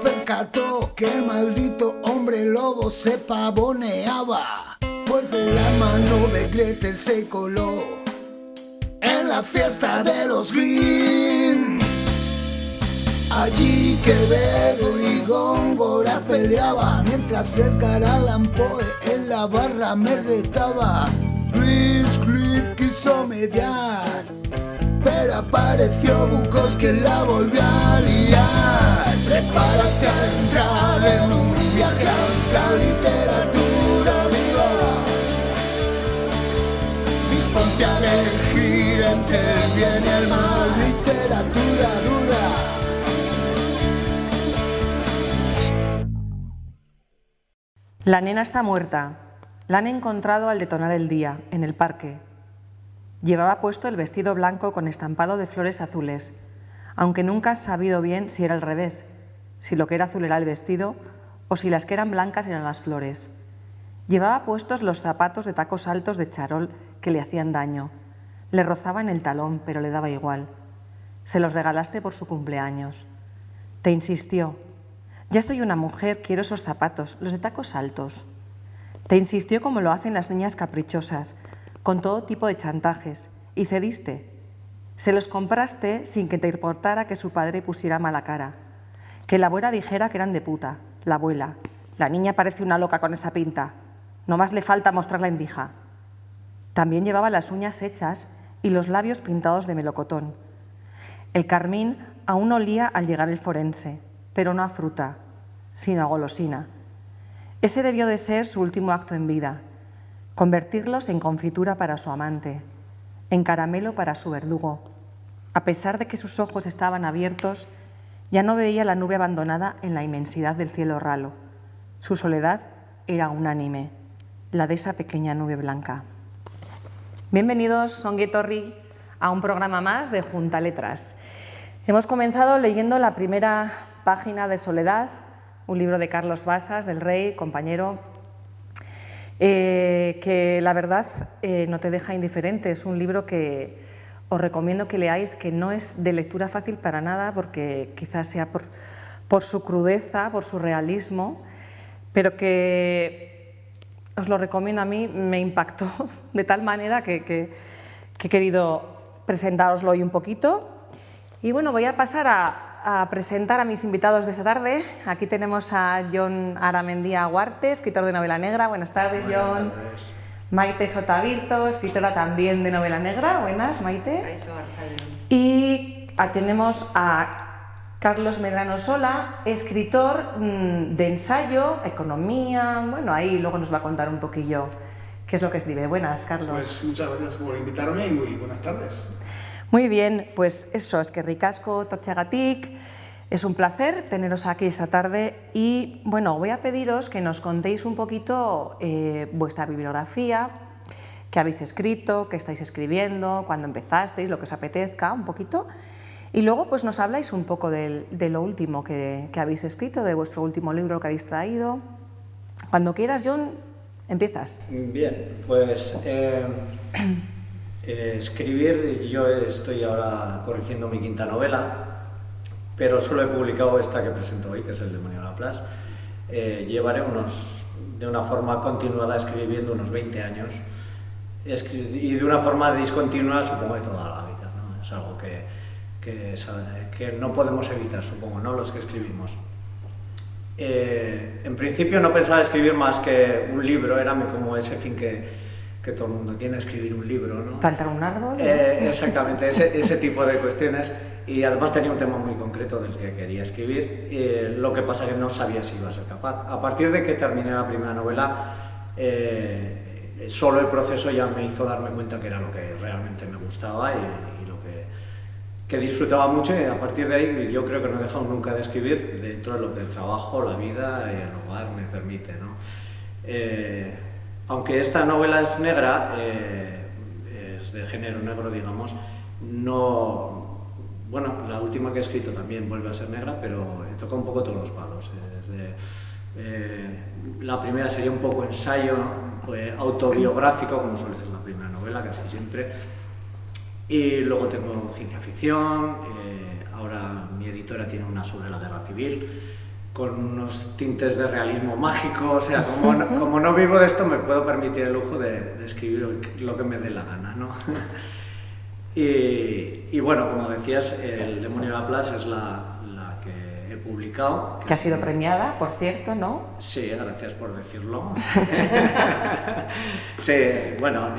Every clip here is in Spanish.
percató que el maldito hombre lobo se pavoneaba, pues de la mano de Gretel se coló en la fiesta de los Grimm. Allí Quevedo y Góngora peleaban, mientras Edgar Allan Poe en la barra me retaba. Heathcliff quiso mediar, pero apareció Bukowski y la volvió a liar. Prepárate a entrar en un viaje hasta la literatura viva. Disponte a elegir entre el bien y el mal, literatura dura. La nena está muerta. La han encontrado al detonar el día, en el parque. Llevaba puesto el vestido blanco con estampado de flores azules, aunque nunca has sabido bien si era al revés, si lo que era azul era el vestido o si las que eran blancas eran las flores. Llevaba puestos los zapatos de tacos altos de charol que le hacían daño. Le rozaban el talón, pero le daba igual. Se los regalaste por su cumpleaños. Te insistió. Ya soy una mujer, quiero esos zapatos, los de tacos altos. Te insistió como lo hacen las niñas caprichosas, con todo tipo de chantajes, y cediste. Se los compraste sin que te importara que su padre pusiera mala cara, que la abuela dijera que eran de puta, la abuela. La niña parece una loca con esa pinta, nomás le falta mostrar la endija. También llevaba las uñas hechas y los labios pintados de melocotón. El carmín aún olía al llegar el forense, pero no a fruta, sino a golosina. Ese debió de ser su último acto en vida, convertirlos en confitura para su amante, en caramelo para su verdugo. A pesar de que sus ojos estaban abiertos, ya no veía la nube abandonada en la inmensidad del cielo ralo. Su soledad era unánime, la de esa pequeña nube blanca. Bienvenidos, ongi etorri, a un programa más de Junta Letras. Hemos comenzado leyendo la primera página de Soledad, un libro de Carlos Basas, del Rey, compañero, que la verdad no te deja indiferente. Es un libro que os recomiendo que leáis, que no es de lectura fácil para nada, porque quizás sea por su crudeza, por su realismo, pero que os lo recomiendo. A mí me impactó de tal manera que he querido presentároslo hoy un poquito. Y bueno, voy a pasar a presentar a mis invitados de esta tarde. Aquí tenemos a Jon Aramendia Huarte, escritor de novela negra. Buenas tardes, Jon. Buenas tardes. Maite Sotavirto, escritora también de novela negra. Buenas, Maite. Y tenemos a Carlos Medrano Sola, escritor de ensayo, economía. Bueno, ahí luego nos va a contar un poquillo qué es lo que escribe. Buenas, Carlos. Pues muchas gracias por invitarme y muy buenas tardes. Muy bien, pues eso, es que ricasco tortxagatik, es un placer teneros aquí esta tarde y bueno, voy a pediros que nos contéis un poquito vuestra bibliografía, qué habéis escrito, qué estáis escribiendo, cuándo empezasteis, lo que os apetezca un poquito y luego pues nos habláis un poco de lo último que habéis escrito, de vuestro último libro que habéis traído. Cuando quieras, Jon, empiezas. Bien, pues... escribir, yo estoy ahora corrigiendo mi quinta novela, pero solo he publicado esta que presento hoy, que es El demonio de Laplace. Llevaré de una forma continuada escribiendo unos 20 años, y de una forma discontinua supongo de toda la vida, ¿no? Es algo que no podemos evitar, supongo, ¿no? Los que escribimos. En principio no pensaba escribir más que un libro, era como ese fin que todo el mundo tiene, escribir un libro, ¿no? ¿Plantar un árbol? Exactamente, ese tipo de cuestiones. Y además tenía un tema muy concreto del que quería escribir, lo que pasa que no sabía si iba a ser capaz. A partir de que terminé la primera novela, solo el proceso ya me hizo darme cuenta que era lo que realmente me gustaba y lo que disfrutaba mucho, y a partir de ahí yo creo que no he dejado nunca de escribir dentro de lo que el trabajo, la vida y el hogar me permite, ¿no? Aunque esta novela es negra, es de género negro, digamos, no... Bueno, la última que he escrito también vuelve a ser negra, pero toca un poco todos los palos. La primera sería un poco ensayo, autobiográfico, como suele ser la primera novela, casi siempre. Y luego tengo ciencia ficción, ahora mi editora tiene una sobre la guerra civil, con unos tintes de realismo mágico, o sea, como no vivo de esto, me puedo permitir el lujo de escribir lo que me dé la gana, ¿no? Y bueno, como decías, El demonio de Laplace es la que he publicado. Que ha sido premiada, por cierto, ¿no? Sí, gracias por decirlo. Sí, bueno,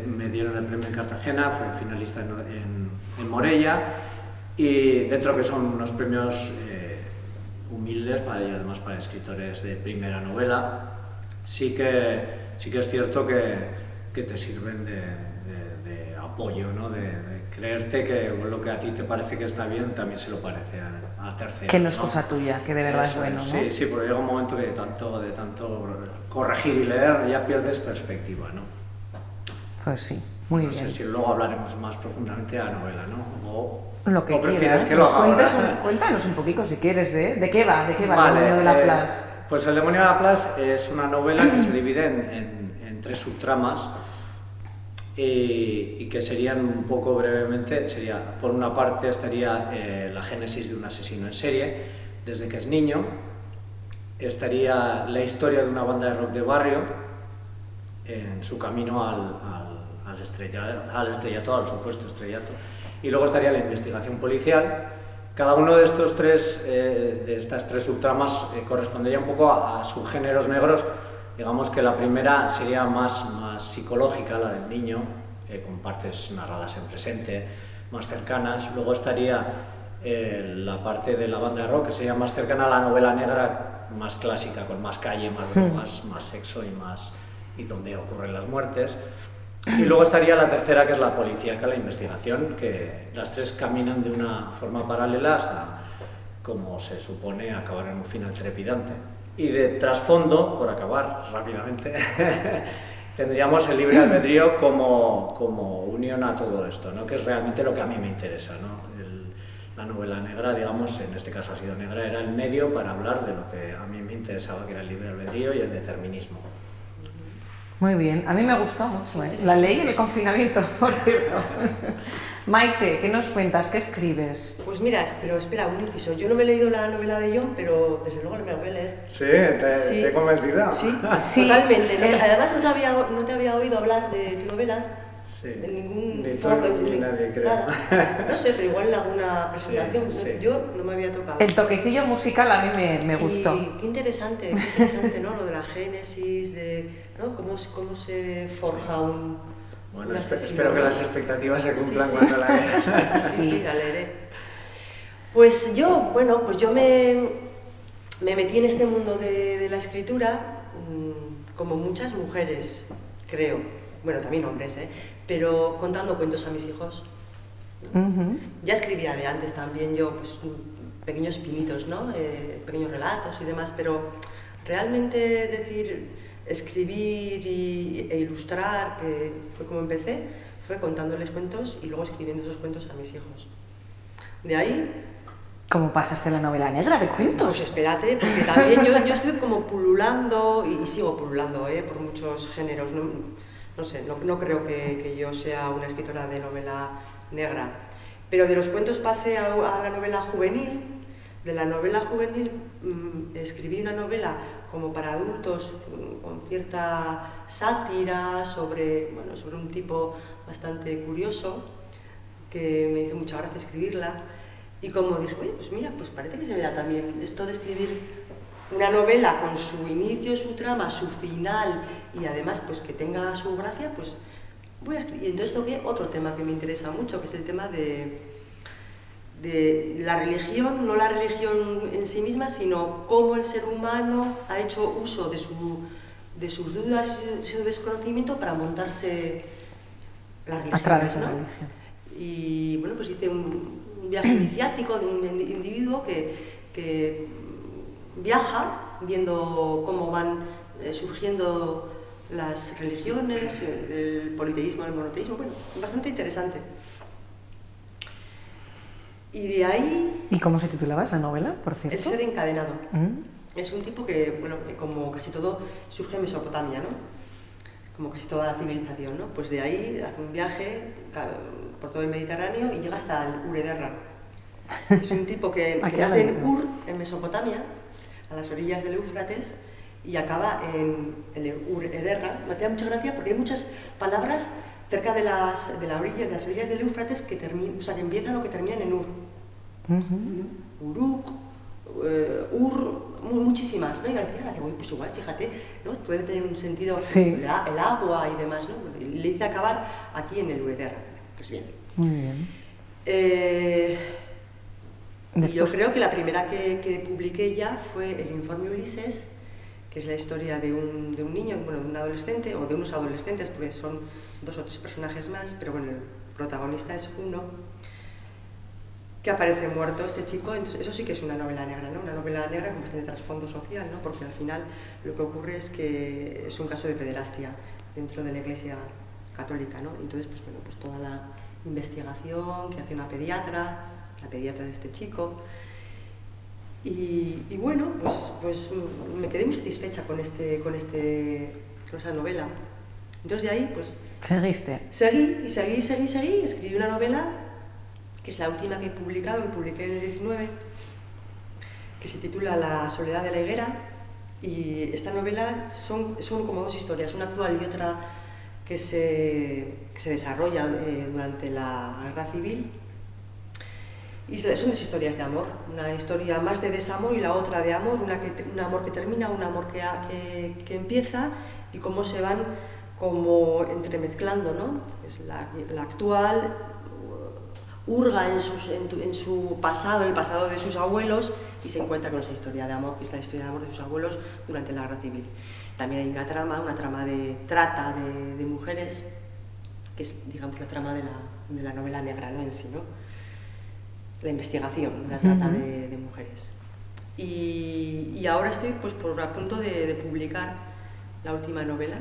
me dieron el premio en Cartagena, fui finalista en Morella, y dentro que son unos premios humildes y además para escritores de primera novela, sí que es cierto que te sirven de apoyo, ¿no? De creerte que lo que a ti te parece que está bien también se lo parece a terceros. Que no es cosa tuya, que de verdad es bueno, ¿no? Sí, sí, porque llega un momento que de tanto corregir y leer ya pierdes perspectiva, ¿no? Pues sí, muy bien. No sé si luego hablaremos más profundamente de la novela, ¿no? O lo que prefieres quieras. que lo haga ahora. Cuéntanos un poquito si quieres, ¿eh? ¿De qué va? Vale, El demonio de Laplace? Pues El demonio de Laplace es una novela que se divide en 3 subtramas y que serían un poco brevemente, por una parte estaría la génesis de un asesino en serie, desde que es niño, estaría la historia de una banda de rock de barrio en su camino al estrellato, al supuesto estrellato, y luego estaría la investigación policial. Cada uno de estos de estas tres subtramas correspondería un poco a subgéneros negros. Digamos que la primera sería más psicológica, la del niño, con partes narradas en presente, más cercanas. Luego estaría la parte de la banda de rock, que sería más cercana a la novela negra, más clásica, con más calle, más drogas, más sexo y donde ocurren las muertes. Y luego estaría la tercera, que es la policíaca, la investigación, que las tres caminan de una forma paralela hasta, como se supone, acabar en un final trepidante. Y de trasfondo, por acabar rápidamente, tendríamos el libre albedrío como unión a todo esto, ¿no? Que es realmente lo que a mí me interesa, ¿no? La novela negra, digamos, en este caso ha sido negra, era el medio para hablar de lo que a mí me interesaba, que era el libre albedrío y el determinismo. Muy bien, a mí me gustó mucho, ¿eh? La leí en el confinamiento, por cierto. Maite, ¿qué nos cuentas? ¿Qué escribes? Pues mira, pero espera, un inciso. Yo no me he leído la novela de John, pero desde luego no me la voy a leer. ¿Sí? ¿Te he convencido? Sí, sí, totalmente. Además, no te había oído hablar de tu novela. Sí. En ningún ni foro, tú ni nadie, creo. Nada. No sé, pero igual en alguna presentación. Sí, sí. Yo no me había tocado. El toquecillo musical a mí me gustó. Y qué interesante, ¿no? Lo de la génesis, ¿no? Cómo se forja un... Bueno, espero que las expectativas se cumplan cuando la leas. Sí, la leeré. Pues yo me metí en este mundo de la escritura como muchas mujeres, creo. Bueno, también hombres, pero contando cuentos a mis hijos. ¿No? Ya escribía de antes también yo, pues, pequeños pinitos, ¿no? Pequeños relatos y demás, pero realmente escribir e ilustrar, que fue como empecé, fue contándoles cuentos y luego escribiendo esos cuentos a mis hijos. De ahí... ¿Cómo pasaste la novela negra de cuentos? Pues espérate, porque también yo estuve como pululando, y sigo pululando por muchos géneros. No sé, no creo que yo sea una escritora de novela negra. Pero de los cuentos pasé a la novela juvenil. De la novela juvenil escribí una novela como para adultos, con cierta sátira sobre un tipo bastante curioso, que me hizo mucha gracia escribirla. Y como dije, oye, pues mira, pues parece que se me da también esto de escribir una novela con su inicio, su trama, su final, y además pues que tenga su gracia, pues voy a escribir. Y entonces toqué otro tema que me interesa mucho, que es el tema de la religión, no la religión en sí misma, sino cómo el ser humano ha hecho uso de sus dudas y su desconocimiento para montarse la religión. A través de la religión. Y bueno, pues hice un viaje iniciático de un individuo que viaja viendo cómo van surgiendo las religiones, el politeísmo, el monoteísmo, bueno, bastante interesante. Y de ahí... ¿Y cómo se titulaba esa novela, por cierto? El ser encadenado. Es un tipo que, bueno, como casi todo, surge en Mesopotamia, ¿no? Como casi toda la civilización, ¿no? Pues de ahí hace un viaje por todo el Mediterráneo y llega hasta el Urederra. Es un tipo que nace en Ur, en Mesopotamia, a las orillas del Éufrates y acaba en el Ur-Ederra. Me hacía mucha gracia porque hay muchas palabras cerca de las orillas del Éufrates que empiezan o que terminan en Ur. Uruk, Ur, muchísimas, ¿no? Y me hacía gracia, pues igual, fíjate, ¿no? Puede tener un sentido, sí. el agua y demás, ¿no? Y le hice acabar aquí en el Ur-Ederra. Pues bien. Muy bien. Y yo creo que la primera que publiqué ya fue el Informe Ulises, que es la historia de un niño, bueno, de un adolescente, o de unos adolescentes, porque son 2 o 3 personajes más, pero bueno, el protagonista es uno, que aparece muerto este chico. Entonces eso sí que es una novela negra, ¿no? Una novela negra con bastante trasfondo social, ¿no? Porque al final lo que ocurre es que es un caso de pederastia dentro de la Iglesia católica, ¿no? Entonces, pues bueno, pues toda la investigación que hace una pediatra, la pediatra de este chico, y bueno, pues me quedé muy satisfecha con esa novela. Entonces de ahí, pues... ¿Seguiste? Seguí, escribí una novela, que es la última que he publicado, que publiqué en el 19, que se titula La soledad de la higuera, y esta novela son como 2 historias, una actual y otra que se desarrolla durante la Guerra Civil. Y son 2 historias de amor, una historia más de desamor y la otra de amor, un amor que termina, un amor que empieza, y cómo se van como entremezclando, ¿no? Pues la actual hurga en su pasado, el pasado de sus abuelos, y se encuentra con esa historia de amor, que es la historia de amor de sus abuelos durante la Guerra Civil. También hay una trama de trata de mujeres, que es, digamos, la trama de la novela negra, ¿no? En sí, ¿no? La investigación, la trata de mujeres. Y ahora estoy pues a punto de publicar la última novela,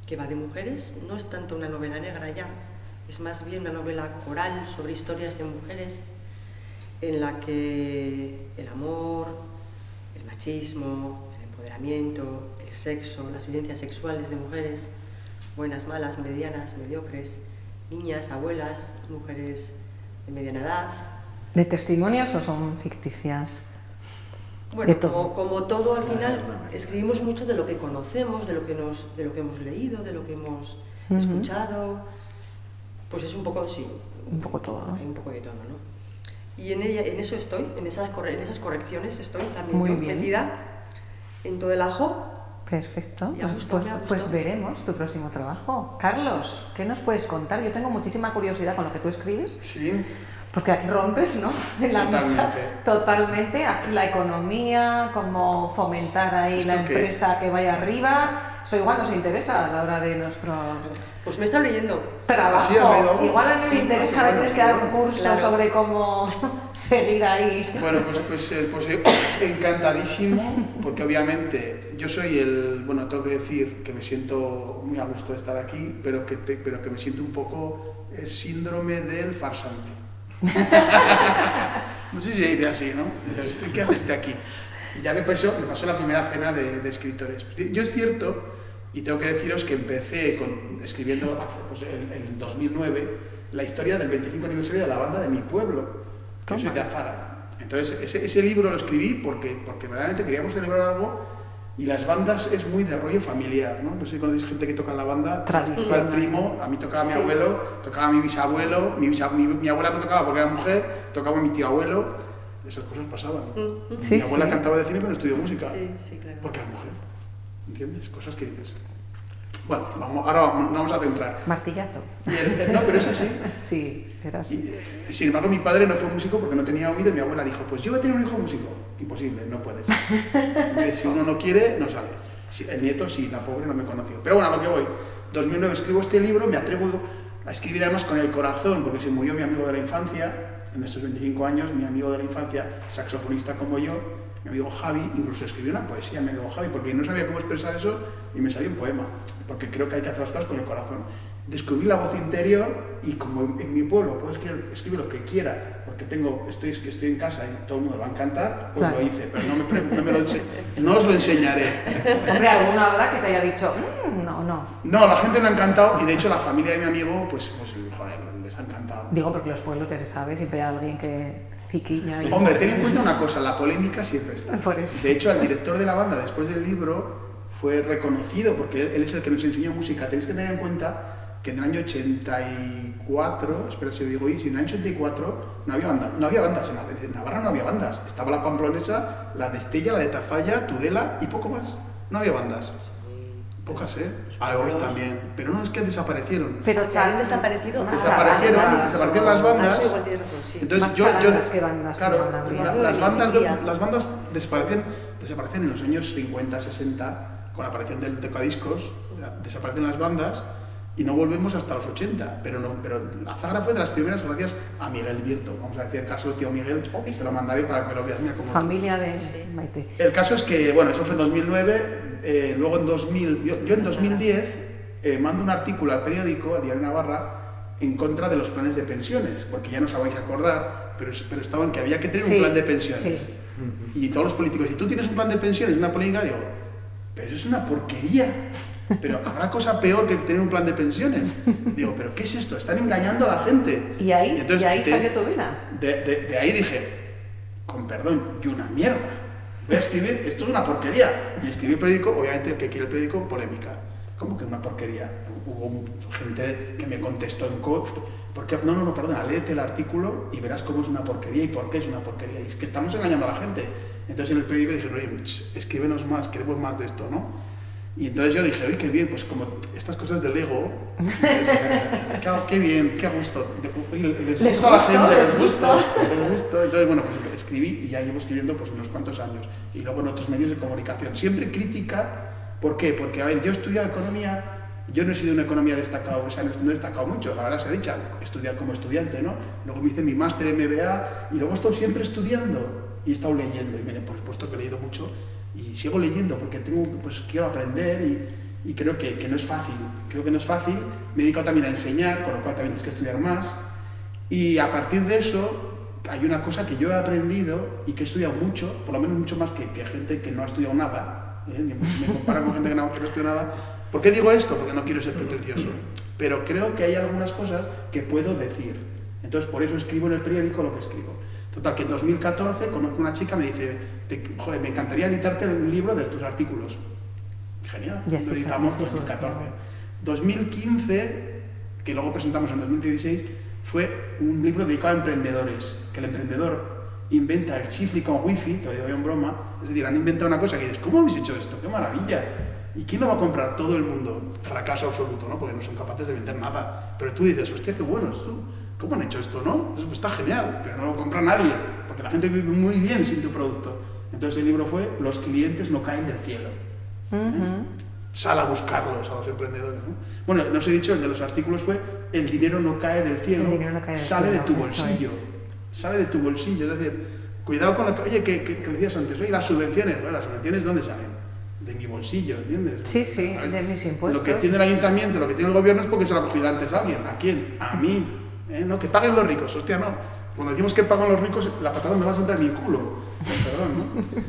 que va de mujeres. No es tanto una novela negra ya, es más bien una novela coral sobre historias de mujeres, en la que el amor, el machismo, el empoderamiento, el sexo, las vivencias sexuales de mujeres, buenas, malas, medianas, mediocres, niñas, abuelas, mujeres de mediana edad. ¿De testimonios o son ficticias? Bueno, como todo, al final escribimos mucho de lo que conocemos, de lo que hemos leído, de lo que hemos escuchado. Pues es un poco, sí. Un poco todo, ¿no? Hay un poco de todo, ¿no? Y en eso estoy, en esas correcciones estoy también muy yo bien. Metida en todo el ajo. Perfecto, Me ha gustado. Pues veremos tu próximo trabajo. Carlos, ¿qué nos puedes contar? Yo tengo muchísima curiosidad con lo que tú escribes. Sí. Porque aquí rompes, ¿no? En la mesa. Totalmente. Aquí la economía, cómo fomentar ahí la empresa que vaya arriba. Eso igual nos interesa a la hora de nuestros... Pues me he estado leyendo. Trabajo. ¿Sí, has leído? Igual a mí me interesa, tienes que dar un curso sobre cómo seguir ahí. Bueno, pues encantadísimo, porque obviamente yo soy bueno, tengo que decir que me siento muy a gusto de estar aquí, pero que me siento un poco el síndrome del farsante. No sé si se dice así, ¿no? ¿Qué haces aquí? Y ya me pasó la primera cena de escritores. Yo es cierto, y tengo que deciros que empecé escribiendo en 2009 la historia del 25 aniversario de la banda de mi pueblo, que soy de Azara. Entonces ese libro lo escribí porque verdaderamente queríamos celebrar algo, y las bandas es muy de rollo familiar, ¿no? No sé si conocéis gente que toca en la banda, tocaba el primo, a mí tocaba mi abuelo, tocaba mi bisabuelo, mi abuela no tocaba porque era mujer, tocaba mi tío abuelo, esas cosas pasaban. Sí, mi abuela cantaba de cine cuando estudió música, sí, claro. porque era mujer, ¿entiendes? Cosas que dices. Bueno, ahora vamos a centrar. Martillazo. No, pero es así. Sí, era así. Sin embargo, mi padre no fue músico porque no tenía oído, y mi abuela dijo, pues yo voy a tener un hijo músico. Imposible, no puedes. Si uno no quiere, no sale. El nieto sí, la pobre no me conoció. Pero bueno, a lo que voy. 2009 escribo este libro, me atrevo a escribir además con el corazón, porque se murió mi amigo de la infancia, en estos 25 años, mi amigo de la infancia, saxofonista como yo, mi amigo Javi, incluso escribió una poesía, mi amigo Javi, porque no sabía cómo expresar eso y me salió un poema, porque creo que hay que hacer las cosas con el corazón. Descubrí la voz interior, y como en mi pueblo puedo escribir lo que quiera, porque estoy en casa y todo el mundo le va a encantar, pues claro, lo hice, pero no os lo enseñaré. Hombre, ¿alguna hora que te haya dicho, no? No, la gente me ha encantado, y de hecho la familia de mi amigo, pues joder, les ha encantado. Digo, porque los pueblos ya se sabe, siempre hay alguien que Ciquiña. Hombre, ten en cuenta una cosa, la polémica siempre está. Por eso. De hecho, al director de la banda, después del libro, fue reconocido, porque él es el que nos enseñó música. Tenéis que tener en cuenta que en el año 84, espera si lo digo bien, si en el año 84 no había bandas en Navarra no había bandas. Estaba la Pamplonesa, la de Estella, la de Tafalla, Tudela y poco más. No había bandas. Pocas, ¿eh? Hoy también. Pero no, es que desaparecieron. Pero que habían desaparecido. Desaparecieron las bandas. Eso igual tiene razón, sí. Entonces Más yo charangas que bandas, claro, no, la las bandas desaparecen en los años 50, 60, con la aparición del tocadiscos, desaparecen las bandas y no volvemos hasta los 80. Pero la Zagra fue de las primeras gracias a Miguel Vierto. Vamos a decir el caso del tío Miguel, te lo mandaré para que lo veas. Mira, familia de Maite. El caso es que, bueno, eso fue en 2009. Luego en 2000, yo en 2010 mando un artículo al periódico, a Diario Navarra, en contra de los planes de pensiones, porque ya no os vais a acordar, pero estaba en que había que tener un plan de pensiones. Sí. Y todos los políticos, si tú tienes un plan de pensiones, una polémica, digo, pero eso es una porquería. Pero habrá cosa peor que tener un plan de pensiones. Digo, pero ¿qué es esto? Están engañando a la gente. Y ahí salió tu vena. De ahí dije, con perdón, y una mierda. Voy a escribir, esto es una porquería. Y escribí el periódico, obviamente, que quiere el periódico, polémica. ¿Cómo que una porquería? Hubo gente que me contestó en porque no, perdona, léete el artículo y verás cómo es una porquería y por qué es una porquería. Y es que estamos engañando a la gente. Entonces en el periódico dije, oye, escríbenos más, queremos más de esto, ¿no? Y entonces yo dije, oye, qué bien, pues como estas cosas del ego, qué bien, qué gusto. Les gusta a la gente, les gusta. Entonces, bueno, pues escribí y ya llevo escribiendo pues unos cuantos años. Y luego en otros medios de comunicación. Siempre crítica, ¿por qué? Porque, a ver, yo he estudiado economía, yo no he sido una economía destacado, o sea, no he destacado mucho, la verdad se ha dicho, he estudiado como estudiante, ¿no? Luego me hice mi máster MBA y luego he estado siempre estudiando y he estado leyendo. Y por supuesto que he leído mucho. Y sigo leyendo porque quiero aprender y creo que no es fácil. Creo que no es fácil. Me he dedicado también a enseñar, con lo cual también tienes que estudiar más. Y a partir de eso hay una cosa que yo he aprendido y que he estudiado mucho, por lo menos mucho más que gente que no ha estudiado nada. Me comparo con gente que no ha estudiado nada. ¿Por qué digo esto? Porque no quiero ser pretencioso. Pero creo que hay algunas cosas que puedo decir. Entonces por eso escribo en el periódico lo que escribo. Total, que en 2014 conozco a una chica, me dice, joder, me encantaría editarte un libro de tus artículos. Genial, lo editamos en 2014. 2015, que luego presentamos en 2016, fue un libro dedicado a emprendedores, que el emprendedor inventa el chifli con wifi, que lo digo yo en broma, es decir, han inventado una cosa que dices, ¿cómo habéis hecho esto? ¡Qué maravilla! ¿Y quién lo va a comprar? Todo el mundo. Fracaso absoluto, ¿no? Porque no son capaces de vender nada. Pero tú dices, hostia, qué bueno es tú. ¿Cómo han hecho esto, no? Eso está genial, pero no lo compra nadie, porque la gente vive muy bien sin tu producto. Entonces el libro fue Los clientes no caen del cielo. Sal a buscarlos a los emprendedores, ¿no? Bueno, no os he dicho, el de los artículos fue El dinero no cae del cielo, sale de tu bolsillo. Sale de tu bolsillo, es decir, cuidado con lo que... Oye, que decías antes, oye, las subvenciones, bueno, ¿las subvenciones dónde salen? De mi bolsillo, ¿entiendes? Sí, de mis impuestos. Lo que tiene el ayuntamiento, lo que tiene el gobierno es porque se lo ha cogido antes a alguien. ¿A quién? A mí. No, que paguen los ricos, hostia, no. Cuando decimos que pagan los ricos, la patada me va a sentar en mi culo. Perdón, ¿no?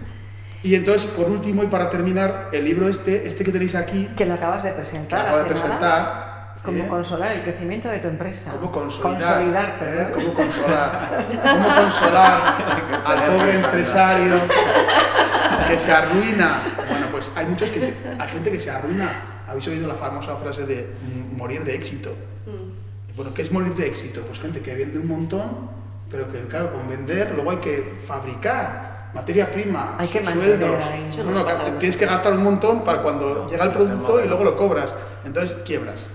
Y entonces, por último y para terminar, el libro este que tenéis aquí... Que lo acabas de presentar. Que acabo de presentar. Cómo consolar el crecimiento de tu empresa. Cómo consolidarte. Cómo consolar al pobre empresario que se arruina. Bueno, pues hay gente que se arruina. ¿Habéis oído la famosa frase de morir de éxito? Bueno, ¿qué es morir de éxito? Pues gente que vende un montón, pero que, claro, con vender luego hay que fabricar materia prima, hay que sueldos. Tienes que gastar un montón para cuando llega el producto y luego lo cobras. Entonces, quiebras.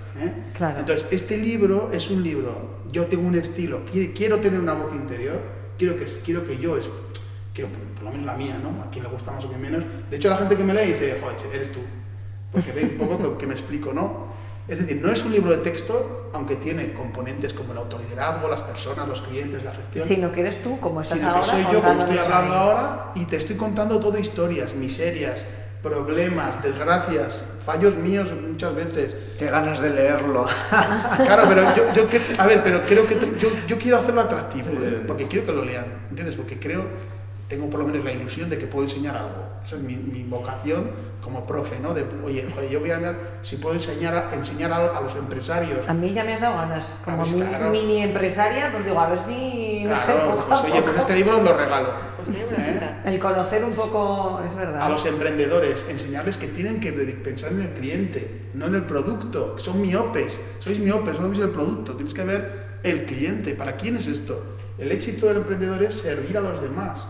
Claro. Entonces, este libro es un libro, yo tengo un estilo, quiero tener una voz interior, quiero que yo, por lo menos la mía, ¿no? A quien le gusta más o quien menos. De hecho, la gente que me lee dice, joder, eres tú. Porque ve un poco que me explico, ¿no? Es decir, no es un libro de texto, aunque tiene componentes como el autoliderazgo, las personas, los clientes, la gestión. Sino que eres tú, como estás ahora. Sino que soy yo, como estoy hablando ahora, y te estoy contando todo historias, miserias, problemas, desgracias, fallos míos muchas veces. Qué ganas de leerlo. Claro, pero yo quiero hacerlo atractivo, porque quiero que lo lean, ¿entiendes? Porque tengo por lo menos la ilusión de que puedo enseñar algo. Esa es mi vocación como profe, ¿no? Oye, yo voy a ver si puedo enseñar a los empresarios. A mí ya me has dado ganas. Como claro. mini empresaria, pues digo, a ver si no sé, Claro, poco a pues, oye, poco. pues este libro os lo regalo. Pues tiene una cita. El conocer un poco, es verdad. A los emprendedores, enseñarles que tienen que pensar en el cliente, no en el producto, que son miopes, sois miopes, no veis el producto, tienes que ver el cliente. ¿Para quién es esto? El éxito del emprendedor es servir a los demás.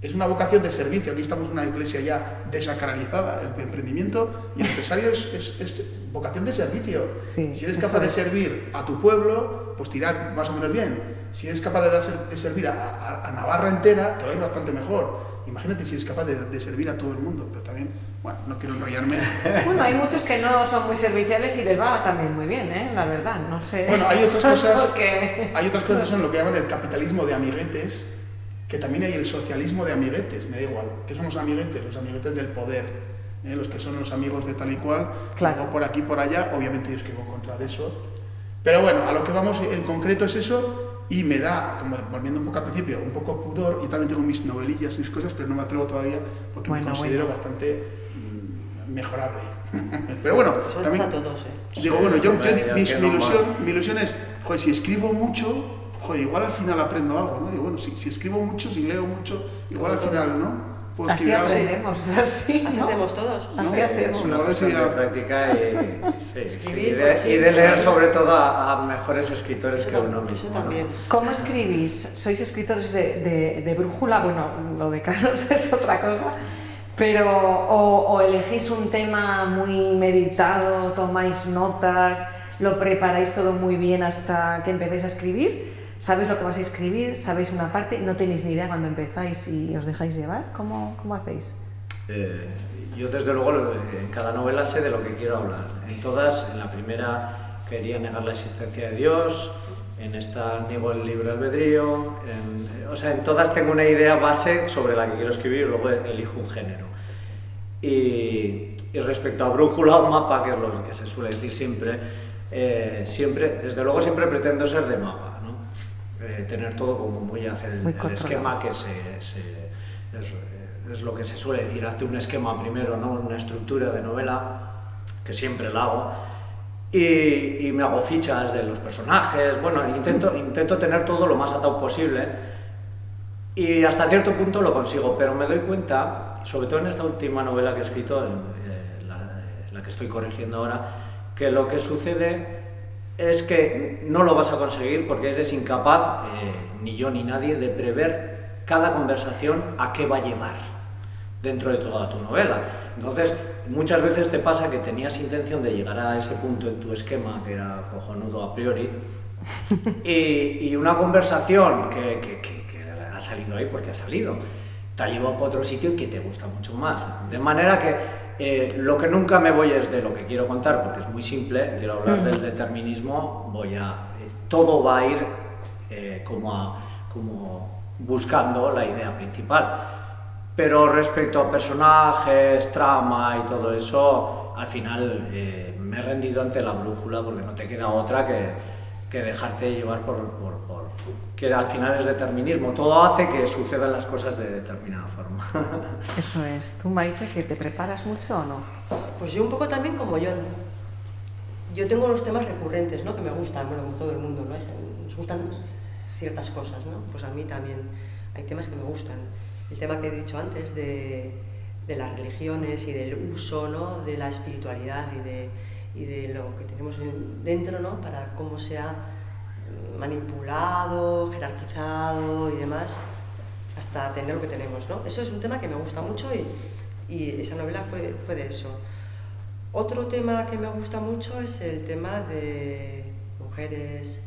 Es una vocación de servicio. Aquí estamos en una iglesia ya desacralizada. El emprendimiento y el empresario es vocación de servicio. Sí, si eres eso capaz de es. servir a tu pueblo, pues te irá más o menos bien. Si eres capaz de servir a Navarra entera, te va a ir bastante mejor. Imagínate si eres capaz de servir a todo el mundo. Pero también, bueno, no quiero enrollarme. Bueno, hay muchos que no son muy serviciales y les va también muy bien, la verdad, no sé. Bueno, hay otras cosas, Porque- hay otras cosas que son lo que llaman el capitalismo de amiguetes, que también hay el socialismo de amiguetes, me da igual. ¿Qué son los amiguetes? Los amiguetes del poder, los que son los amigos de tal y cual, Claro. luego por aquí, por allá, obviamente yo escribo en contra de eso. Pero bueno, a lo que vamos en concreto es eso, y me da, como volviendo un poco al principio, un poco pudor. Yo también tengo mis novelillas, mis cosas, pero no me atrevo todavía porque me considero bastante mejorable. Pero bueno, Eso también... pasa a todos, Digo, bueno, Hombre, mi ilusión es, joder, si escribo mucho, joder, igual al final aprendo algo, ¿no? Digo, bueno, si escribo mucho, si leo mucho, igual al final, ¿no? Puedo Así escribir algo, aprendemos, así, Así ¿no? hacemos todos. ¿no? Así hacemos. Es Una una cuestión de idea. práctica y Escribir, de corregir. leer sobre todo a mejores escritores Eso que uno mismo. Eso ¿no? también. ¿Cómo escribís? ¿Sois escritores de brújula? Bueno, lo de Carlos es otra cosa. Pero, o elegís un tema muy meditado, tomáis notas, lo preparáis todo muy bien hasta que empecéis a escribir. ¿Sabéis lo que vais a escribir? ¿Sabéis una parte? ¿No tenéis ni idea cuando empezáis y os dejáis llevar? ¿Cómo hacéis? Yo desde luego en cada novela sé de lo que quiero hablar. En todas, en la primera quería negar la existencia de Dios, en esta niego el libre albedrío, en todas tengo una idea base sobre la que quiero escribir y luego elijo un género. Y respecto a brújula o mapa, que es lo que se suele decir siempre, desde luego siempre pretendo ser de mapa, ¿no? Tener todo como muy hacer Muy el controlado. esquema que es lo que se suele decir, hazte un esquema primero, ¿no? Una estructura de novela, que siempre la hago, y me hago fichas de los personajes, bueno, intento tener todo lo más atado posible, y hasta cierto punto lo consigo, pero me doy cuenta, sobre todo en esta última novela que he escrito, la que estoy corrigiendo ahora, que lo que sucede es que no lo vas a conseguir porque eres incapaz, ni yo ni nadie, de prever cada conversación a qué va a llevar dentro de toda tu novela. Entonces, muchas veces te pasa que tenías intención de llegar a ese punto en tu esquema, que era cojonudo a priori, y una conversación que ha salido ahí porque ha salido, te ha llevado para otro sitio y que te gusta mucho más. De manera que lo que nunca me voy es de lo que quiero contar, porque es muy simple, quiero hablar del determinismo, todo va a ir como buscando la idea principal. Pero respecto a personajes, trama y todo eso, al final me he rendido ante la brújula porque no te queda otra que dejarte llevar que al final es determinismo. Todo hace que sucedan las cosas de determinada forma. Eso es. ¿Tú, Maite, que te preparas mucho o no? Pues yo un poco también como John. Yo tengo los temas recurrentes, ¿no? Que me gustan, bueno, como todo el mundo, ¿no? Nos gustan ciertas cosas, ¿no? Pues a mí también hay temas que me gustan. El tema que he dicho antes de las religiones y del uso, ¿no? De la espiritualidad y de lo que tenemos dentro, ¿no? Para cómo se ha manipulado, jerarquizado y demás, hasta tener lo que tenemos, ¿no? Eso es un tema que me gusta mucho y esa novela fue de eso. Otro tema que me gusta mucho es el tema de mujeres,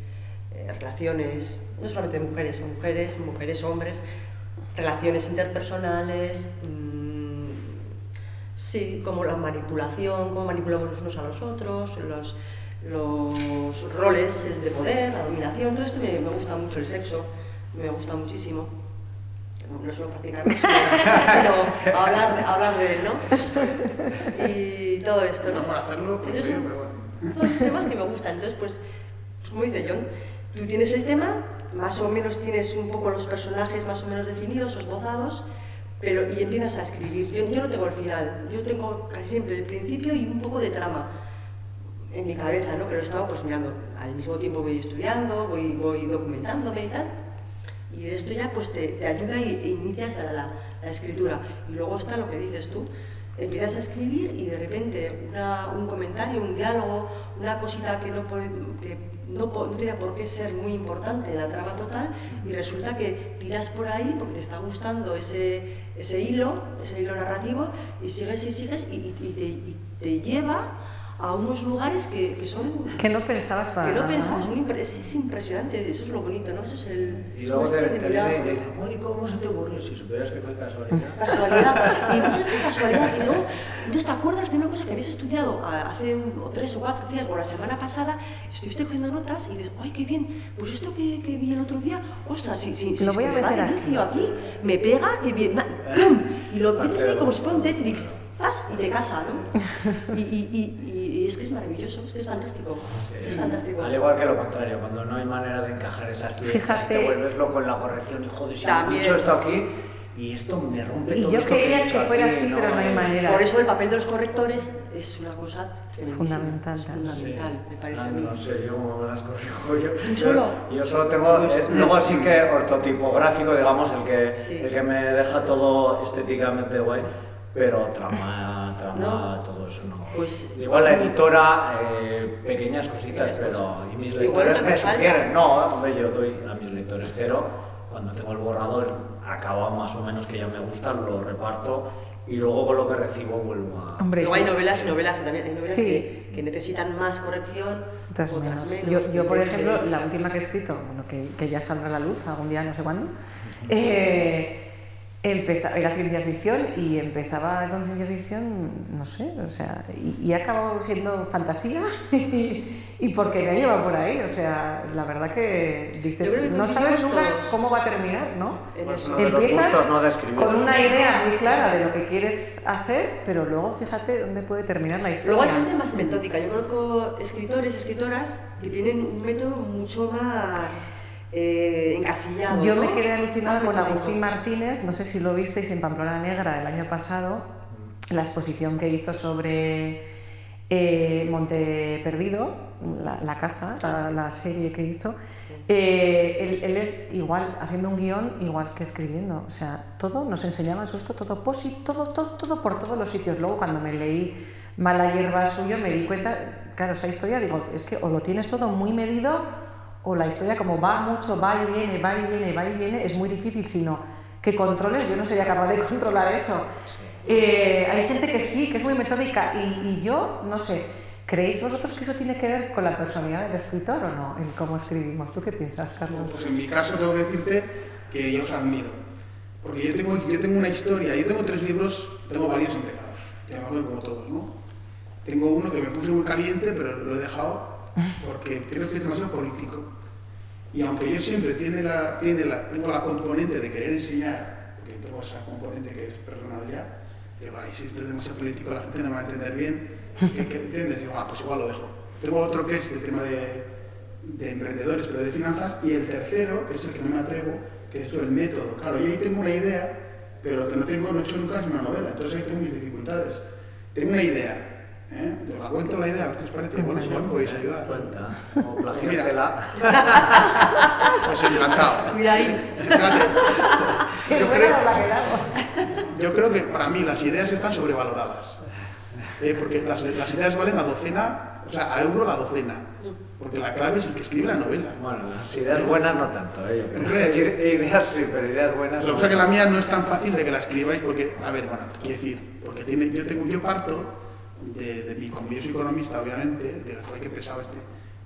relaciones, no solamente de mujeres, hombres, relaciones interpersonales, sí, como la manipulación, cómo manipulamos los unos a los otros, los roles de poder, la dominación, todo esto me gusta mucho, el sexo, me gusta muchísimo. No solo practicarlo, sino hablar de él, ¿no? Y todo esto, ¿no? No por hacerlo, pues sí, pero bueno. Son temas que me gustan, entonces pues como dice John, tú tienes el tema, más o menos tienes un poco los personajes más o menos definidos o esbozados, y empiezas a escribir. Yo no tengo el final, yo tengo casi siempre el principio y un poco de trama en mi cabeza, ¿no? Que lo he estado pues mirando. Al mismo tiempo voy estudiando, voy documentándome y tal, Y de esto ya pues te ayuda e inicias la escritura. Y luego está lo que dices tú, empiezas a escribir y de repente un comentario, un diálogo, una cosita que no tiene por qué ser muy importante en la trama total, y resulta que tiras por ahí porque te está gustando ese hilo narrativo, y sigues y te lleva a unos lugares que son... Que no pensabas para Que no nada. pensabas, es impresionante, eso es lo bonito, ¿no? Eso es el... Y luego te viene y te dicen, oye, ¿cómo se te ocurrió? Si supieras que fue casualidad. Casualidad, y muchas veces casualidades, y luego entonces te acuerdas de una cosa que habías estudiado hace 3 o 4 días o la semana pasada, estuviste cogiendo notas y dices, ¡ay, qué bien! Pues esto que vi el otro día, ostras, si Lo voy a me va meter de inicio aquí, me pega, que bien, ¡pum! Y lo metes ahí como si fuera un Tetris, ¡zas! Y te casa, ¿no? Y es que es maravilloso, es que es fantástico, es fantástico. Al igual que lo contrario, cuando no hay manera de encajar esas piezas, Fíjate. te vuelves loco en la corrección y joder, si he También. dicho esto aquí y esto me rompe Y todo yo esto he quería hecho que fuera aquí, así, pero no hay manera. Por eso el papel de los correctores es una cosa tremendísima, Fundamental, es sí. fundamental, me parece a mí. No sé, yo cómo me las corrijo. ¿Tú solo? Yo solo tengo, Pues, luego sí que ortotipográfico, digamos, Sí. el que me deja todo estéticamente guay, pero trama, No. todo eso no. Pues- igual la editora, pequeñas cositas, Pequeñas pero cosas. y mis Igual lectores no te me falta. sugieren, no, hombre, yo doy a mis lectores cero, cuando tengo el borrador acabado más o menos que ya me gusta, lo reparto y luego con lo que recibo vuelvo a... Hombre, Luego hay novelas y novelas, que también hay novelas Sí. que necesitan más corrección, otras otras menos. menos. Yo, por que- ejemplo, la última que he escrito, bueno, que ya saldrá a la luz algún día, no sé cuándo, era ciencia ficción y empezaba con ciencia ficción, no sé, o sea, y ha acabado siendo fantasía y porque me ha llevado por ahí, o sea, la verdad que Yo dices, creo que no sabes coincidimos nunca todos. cómo va a terminar, ¿no? En Pues eso. uno de los Empiezas gustos, ¿no?, de escribir. con una idea muy clara de lo que quieres hacer, pero luego fíjate dónde puede terminar la historia. Luego hay gente más metódica. Yo conozco escritores, escritoras que tienen un método mucho más encasillado. Yo ¿no? me quedé alucinada Más con metódico. Agustín Martínez, no sé si lo visteis en Pamplona Negra el año pasado, la exposición que hizo sobre Monte Perdido, la caza, la serie que hizo. Él es igual, haciendo un guión, igual que escribiendo. O sea, todo nos enseñaba eso, esto, todo posit, todo por todos los sitios. Luego, cuando me leí Mala hierba suyo, me di cuenta, claro, esa historia, digo, es que o lo tienes todo muy medido, o la historia como va mucho, va y viene, va y viene, va y viene, es muy difícil, sino que controles, yo no sería capaz de controlar eso. Hay gente que sí, que es muy metódica y yo, no sé, ¿creéis vosotros que eso tiene que ver con la personalidad del escritor o no, en cómo escribimos? ¿Tú qué piensas, Carlos? Pues en mi caso tengo que decirte que yo os admiro. Porque yo tengo una historia, yo tengo 3 libros, tengo varios empezados, llamarlo como todos, ¿no? Tengo uno que me puse muy caliente, pero lo he dejado porque creo que es demasiado político. Y aunque yo siempre tengo la componente de querer enseñar, porque tengo esa componente que es personal ya, digo, ay, si esto es demasiado político, la gente no me va a entender bien, ¿qué entiendes? Digo, pues igual lo dejo. Tengo otro que es el tema de emprendedores, pero de finanzas, y el tercero, que es el que no me atrevo, que es el método. Claro, yo ahí tengo una idea, pero lo que no he hecho nunca es una novela, entonces ahí tengo mis dificultades. Tengo una idea, os la cuento la idea, a ver qué os parece, bueno, igual me podéis ayudar. Cuenta, o plagiártela. Pues encantado. Cuidadín. Fíjate, Sí, yo bueno, creo- la quedamos. yo creo que para mí las ideas están sobrevaloradas, porque las ideas valen a docena, o sea, a euro la docena, porque la clave es el que escribe la novela. Bueno, las ideas buenas no tanto, yo creo. ¿Tú crees? Ideas sí, pero ideas buenas Lo que no. pasa es que la mía no es tan fácil de que la escribáis porque, a ver, bueno, quiero decir, porque yo parto como yo soy ecologista, obviamente, de ay, qué pesado este,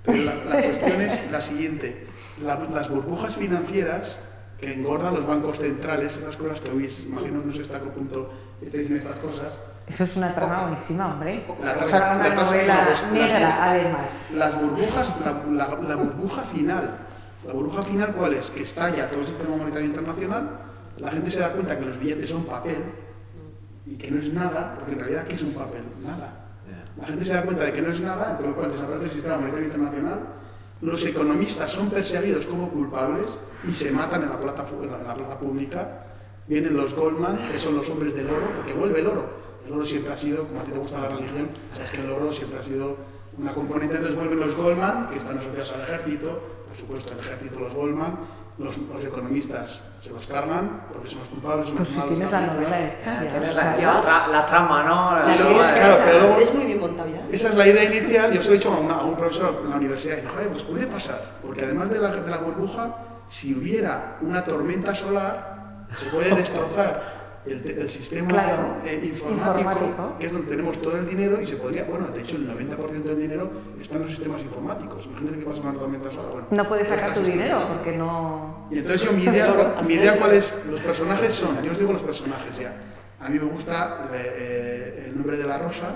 pero la cuestión es la siguiente, las burbujas financieras que engordan los bancos centrales, estas cosas que oís, imagino, no sé hasta qué punto estáis en estas cosas, Eso es una trama buenísima, hombre. La O sea, una novela pues, negra, además. las burbujas, la burbuja final. ¿La burbuja final cuál es? Que estalla todo el sistema monetario internacional, la gente se da cuenta que los billetes son papel y que no es nada, porque en realidad, ¿qué es un papel? Nada. La gente se da cuenta de que no es nada, con lo cual desaparece el sistema monetario internacional, los economistas son perseguidos como culpables y se matan en la plaza pública. Vienen los Goldman, que son los hombres del oro, porque vuelve el oro. El oro siempre ha sido, como a ti te gusta la religión, sabes que el oro siempre ha sido una componente. Entonces vuelven los Goldman, que están asociados al ejército, por supuesto el ejército, los Goldman, los economistas se los cargan porque son los culpables, son Pues los si malos. tienes la novela hecha ya. Tienes claro. la trama, ¿no? La Claro, trama de- claro, pero luego- Es muy bien montado ya. Esa es la idea inicial. Yo se lo he dicho a un profesor en la universidad y dijo, pues puede pasar, porque además de la burbuja, si hubiera una tormenta solar, se puede destrozar el sistema Claro, informático, que es donde tenemos todo el dinero y se podría, bueno, de hecho el 90% del dinero está en los sistemas informáticos. Imagínate que pasa una tormenta solar. Bueno, No puedes sacar estas tu dinero historias. porque no... Y entonces yo mi idea cuál es, los personajes son, yo os digo los personajes ya. A mí me gusta el nombre de la rosa.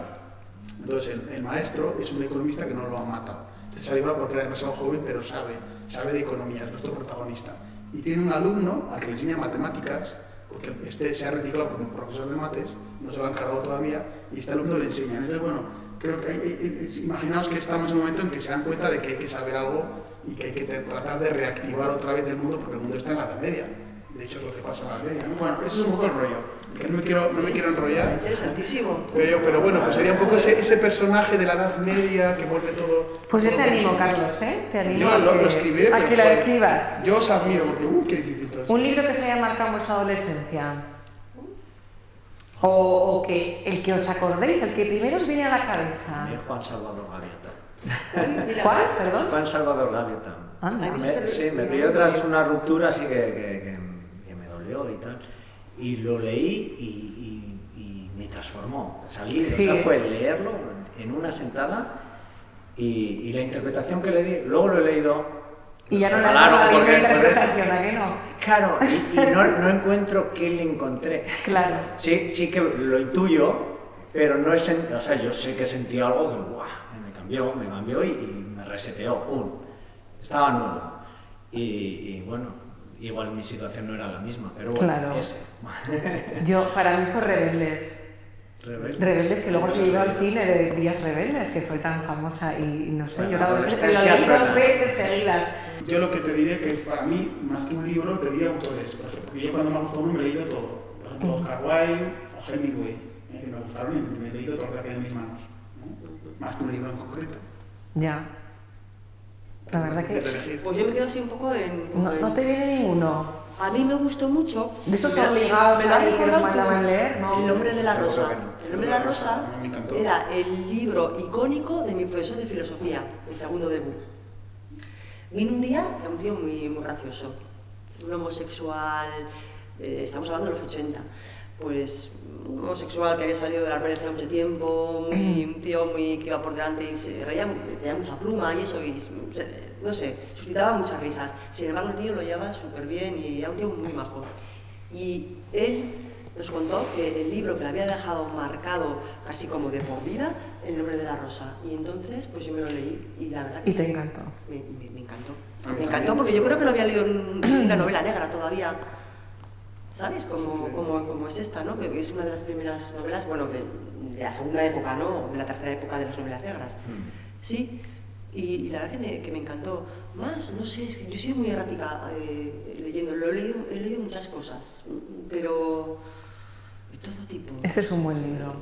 Entonces el maestro es un economista que no lo han matado. Se ha librado porque era demasiado joven, pero sabe de economía, es nuestro protagonista. Y tiene un alumno al que le enseña matemáticas, porque este se ha retirado como profesor de mates, no se lo han cargado todavía, y este alumno le enseña. Entonces, bueno, creo que imaginaos que estamos en un momento en que se dan cuenta de que hay que saber algo y que hay que tratar de reactivar otra vez el mundo, porque el mundo está en la Edad Media. De hecho, es lo que pasa en la Edad Media, ¿no? Bueno, eso es un poco el rollo. Que no me quiero enrollar. Interesantísimo. Pero bueno, pues sería un poco ese personaje de la Edad Media que vuelve todo... Pues yo todo te animo, bonito. Carlos, ¿eh? Te animo Yo lo a escribiré, a pero, que la joder, escribas. Yo os admiro porque, qué difícil todo esto. Un libro que se haya marcado en vuestra adolescencia. O que el que os acordéis, el que primero os viene a la cabeza. Juan Salvador Gaviota. Uy, mira. ¿Cuál? Perdón. Juan Salvador Gaviota. Anda. Ay, Sí, me pilló tras una ruptura así que me dolió y tal. Y lo leí y me transformó. Salí, Sí. o sea, fue leerlo en una sentada y la interpretación que le di, luego lo he leído. Y ya no le has Claro, dado la misma porque- interpretación, ¿a qué no? Claro, y no encuentro qué le encontré. Claro. Sí que lo intuyo, pero no es, o sea, yo sé que sentí algo que me cambió y me reseteó. Estaba nuevo. Y bueno, igual mi situación no era la misma, pero bueno, Claro. ese. Para mí fue Rebeldes. Rebeldes, que luego se llevó al cine de Días Rebeldes, que fue tan famosa y no sé, Bueno, yo la adolescencia leí suena. 2 veces seguidas. Yo lo que te diré que para mí, más que un libro, te diría autores, por ejemplo, porque yo cuando me ha gustado uno me he leído todo. Por ejemplo, Oscar Wilde o Hemingway, que me gustaron y me he leído todo lo que había en mis manos, ¿no? Más que un libro en concreto. Ya. La verdad que Pues yo me quedo así un poco en... no te viene ninguno. A mí me gustó mucho. De esos Me- obligados me lo ha ahí que nos recordado mandaban tú. leer, ¿no? El nombre de la Seguro rosa. que no. El nombre de la rosa Me encantó. era el libro icónico de mi profesor de filosofía, el segundo debut. Vino un día, era un tío muy gracioso, un homosexual, estamos hablando de los 80, pues un homosexual que había salido de la red hace mucho tiempo, un tío que iba por delante y se reía, tenía mucha pluma y eso, y no sé, suscitaba muchas risas. Sin embargo, el tío lo llevaba súper bien y era un tío muy majo. Y él nos contó que el libro que le había dejado marcado casi como de por vida, El nombre de la rosa. Y entonces, pues yo me lo leí y la verdad que... Y te encantó. Me encantó. A mí Me encantó también. porque yo creo que lo había leído en una novela negra todavía. ¿Sabes? Como es esta, ¿no? Que es una de las primeras novelas, bueno, de la segunda época, ¿no? De la tercera época de las novelas negras. Sí. Y la verdad que me encantó. Más, no sé, es que yo soy muy errática leyendo. He leído muchas cosas, pero de todo tipo. Ese es un buen libro.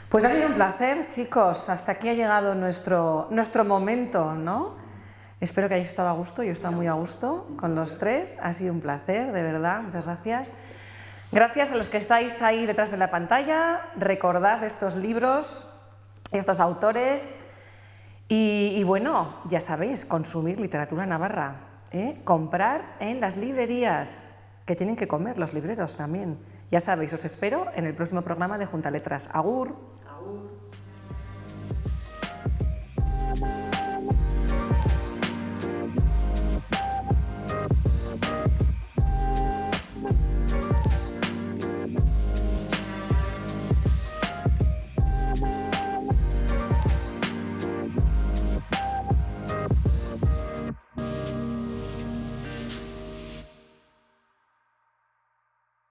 Pues ha sido un placer, chicos. Hasta aquí ha llegado nuestro momento, ¿no? Espero que hayáis estado a gusto. Yo he estado muy a gusto con los tres. Ha sido un placer, de verdad. Muchas gracias. Gracias a los que estáis ahí detrás de la pantalla. Recordad estos libros, estos autores. Y bueno, ya sabéis, consumir literatura navarra. Comprar en las librerías, que tienen que comer los libreros también. Ya sabéis, os espero en el próximo programa de Junta Letras. Agur. Agur.